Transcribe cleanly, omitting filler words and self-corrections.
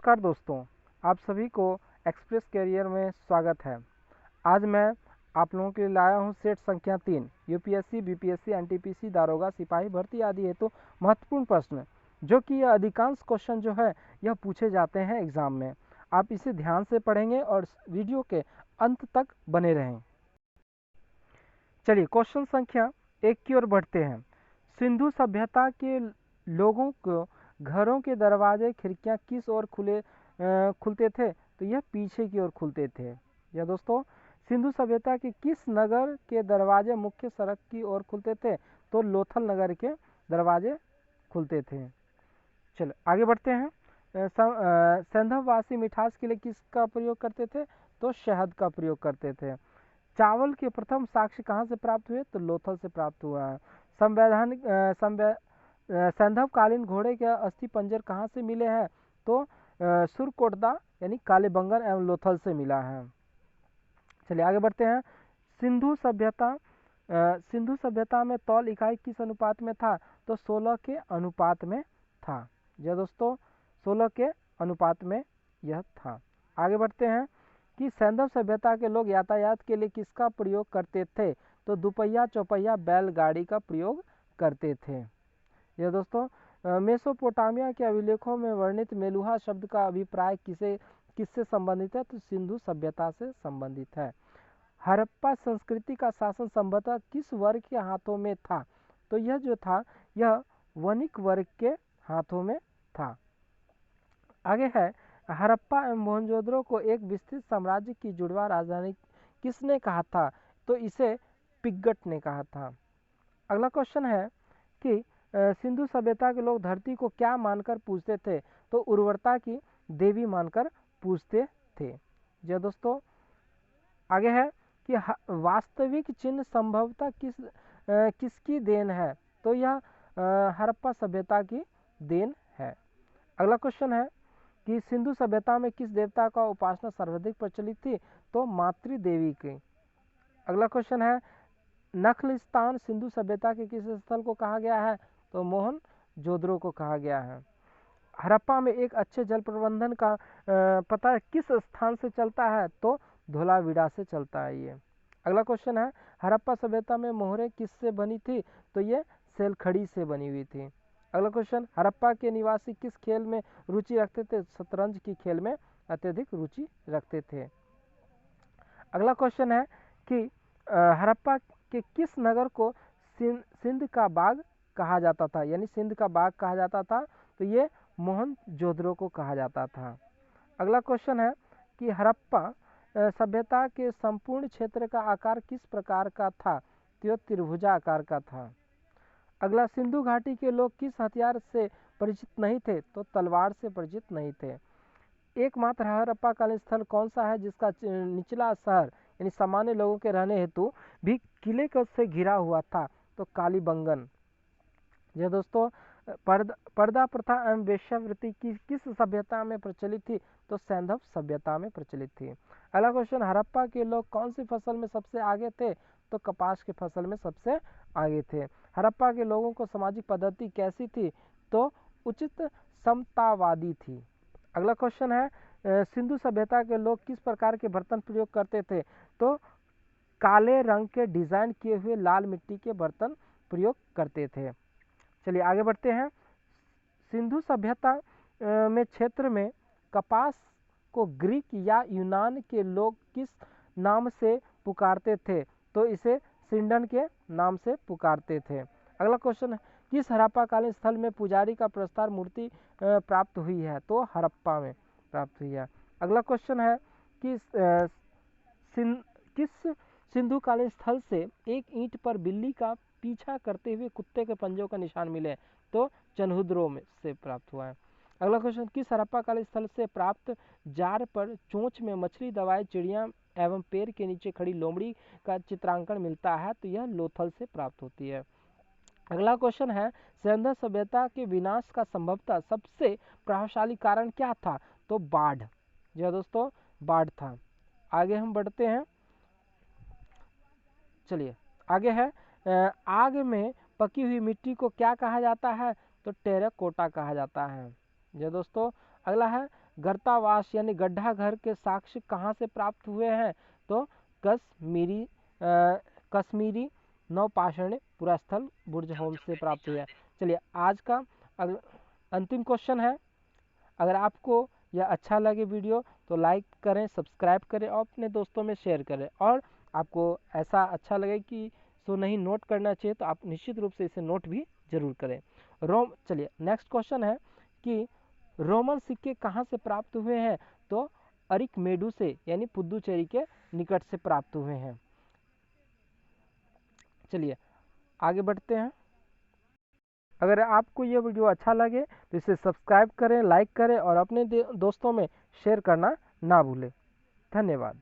नमस्कार दोस्तों, आप सभी को एक्सप्रेस कैरियर में स्वागत है। आज मैं आप लोगों के लिए लाया हूं सेट संख्या 3 यूपीएससी, बीपीएससी, एनटीपीसी, दारोगा, सिपाही भर्ती आदि हेतु महत्वपूर्ण प्रश्न, जो कि यह अधिकांश क्वेश्चन जो है यह पूछे जाते हैं एग्जाम में। आप इसे ध्यान से पढ़ेंगे और वीडियो के अंत तक बने रहें। चलिए क्वेश्चन संख्या 1 की ओर बढ़ते हैं। सिंधु सभ्यता के लोगों को घरों के दरवाजे खिड़कियां किस ओर खुलते थे? तो यह पीछे की ओर खुलते थे। या दोस्तों, सिंधु सभ्यता के किस नगर के दरवाजे मुख्य सड़क की ओर खुलते थे? तो लोथल नगर के दरवाजे खुलते थे। चलो आगे बढ़ते हैं। सैंधववासी मिठास के लिए किसका प्रयोग करते थे? तो शहद का प्रयोग करते थे। चावल के प्रथम साक्ष्य कहाँ से प्राप्त हुए? तो लोथल से प्राप्त हुआ है। सैंधवकालीन घोड़े के अस्थि पंजर कहाँ से मिले हैं? तो सुरकोटदा यानी कालीबंगन एवं लोथल से मिला है। चलिए आगे बढ़ते हैं। सिंधु सभ्यता में तौल इकाई किस अनुपात में था? तो 16 के अनुपात में था। जी दोस्तों, 16 के अनुपात में यह था। आगे बढ़ते हैं कि सैंधव सभ्यता के लोग यातायात के लिए किसका प्रयोग करते थे? तो दुपहिया चौपहिया बैलगाड़ी का प्रयोग करते थे। यह दोस्तों, मेसोपोटामिया के अभिलेखों में वर्णित मेलुहा शब्द का अभिप्राय किससे संबंधित है? तो सिंधु सभ्यता से संबंधित है। हड़प्पा संस्कृति का शासन संभवतः किस वर्ग के हाथों में था? तो यह जो था यह वणिक वर्ग के हाथों में था। आगे है, हड़प्पा एवं मोहनजोदड़ो को एक विस्तृत साम्राज्य की जुड़वा राजधानी किसने कहा था? तो इसे पिग्गट ने कहा था। अगला क्वेश्चन है कि सिंधु सभ्यता के लोग धरती को क्या मानकर पूजते थे? तो उर्वरता की देवी मानकर पूजते थे। जी दोस्तों, आगे है कि वास्तविक चिन्ह संभवतः किसकी देन है? तो यह हड़प्पा सभ्यता की देन है। अगला क्वेश्चन है कि सिंधु सभ्यता में किस देवता का उपासना सर्वाधिक प्रचलित थी? तो मातृ देवी की। अगला क्वेश्चन है, नखलिस्तान सिंधु सभ्यता के किस स्थल को कहा गया है? तो मोहनजोदड़ो को कहा गया है। हड़प्पा में एक अच्छे जल प्रबंधन का पता किस स्थान से चलता है? तो धोलावीरा से चलता है ये। अगला क्वेश्चन है, हड़प्पा सभ्यता में मोहरें किससे बनी थी? तो ये सेलखड़ी से बनी हुई थी। अगला क्वेश्चन, हड़प्पा के निवासी किस खेल में रुचि रखते थे? शतरंज की खेल में अत्यधिक रुचि रखते थे। अगला क्वेश्चन है कि हड़प्पा के किस नगर को सिंध का बाग कहा जाता था? यानी सिंध का बाग कहा जाता था। तो ये मोहनजोदड़ो को कहा जाता था। अगला क्वेश्चन है कि हड़प्पा सभ्यता के संपूर्ण क्षेत्र का आकार किस प्रकार का था? तो यह त्रिभुजाकार का था। अगला, सिंधु घाटी के लोग किस हथियार से परिचित नहीं थे? तो तलवार से परिचित नहीं थे। एकमात्र हड़प्पा कालीन स्थल कौन सा है जिसका निचला शहर यानी सामान्य लोगों के रहने हेतु भी किले से घिरा हुआ था? तो कालीबंगन। यह दोस्तों, पर्दा प्रथा एवं वेश्यावृत्ति किस सभ्यता में प्रचलित थी? तो सैंधव सभ्यता में प्रचलित थी। अगला क्वेश्चन, हड़प्पा के लोग कौन सी फसल में सबसे आगे थे? तो कपास की फसल में सबसे आगे थे। हड़प्पा के लोगों को सामाजिक पद्धति कैसी थी? तो उचित समतावादी थी। अगला क्वेश्चन है, सिंधु सभ्यता के लोग किस प्रकार के बर्तन प्रयोग करते थे? तो काले रंग के डिजाइन किए हुए लाल मिट्टी के बर्तन प्रयोग करते थे। चलिए आगे बढ़ते हैं। सिंधु सभ्यता में क्षेत्र में कपास को ग्रीक या यूनान के लोग किस नाम से पुकारते थे? तो इसे सिंडन के नाम से पुकारते थे। अगला क्वेश्चन है, किस हड़प्पा कालीन स्थल में पुजारी का प्रस्तार मूर्ति प्राप्त हुई है? तो हड़प्पा में प्राप्त हुई है। अगला क्वेश्चन है कि किस सिंधु कालीन स्थल से एक ईंट पर बिल्ली का पीछा करते हुए कुत्ते के पंजों का निशान मिले? तो चनहुद्रो में से प्राप्त हुआ है। अगला क्वेश्चन, किस हड़प्पा कालीन स्थल से प्राप्त जार पर चोंच में मछली दबाए चिड़िया एवं पेड़ के नीचे खड़ी लोमड़ी का चित्रांकन मिलता है? तो यह लोथल से प्राप्त होती है। अगला क्वेश्चन है, सैंधव सभ्यता के विनाश का संभवतः सबसे प्रभावशाली कारण क्या था? तो बाढ़। जी दोस्तों, बाढ़ था। आगे हम बढ़ते हैं। चलिए आगे है, आग में पकी हुई मिट्टी को क्या कहा जाता है? तो टेराकोटा कहा जाता है। जी दोस्तों, अगला है, गर्तावास यानी गड्ढा घर के साक्ष्य कहाँ से प्राप्त हुए हैं? तो कश्मीरी नवपाषाण पुरास्थल बुर्ज होम से प्राप्त हुआ है। चलिए आज का अंतिम क्वेश्चन है। अगर आपको यह अच्छा लगे वीडियो तो लाइक करें, सब्सक्राइब करें और अपने दोस्तों में शेयर करें। और आपको ऐसा अच्छा लगे कि सो नहीं नोट करना चाहिए तो आप निश्चित रूप से इसे नोट भी जरूर करें। चलिए नेक्स्ट क्वेश्चन है कि रोमन सिक्के कहाँ से प्राप्त हुए हैं? तो अरिकमेडु से यानी पुदुचेरी के निकट से प्राप्त हुए हैं। चलिए आगे बढ़ते हैं। अगर आपको यह वीडियो अच्छा लगे तो इसे सब्सक्राइब करें, लाइक करें और अपने दोस्तों में शेयर करना ना भूलें। धन्यवाद।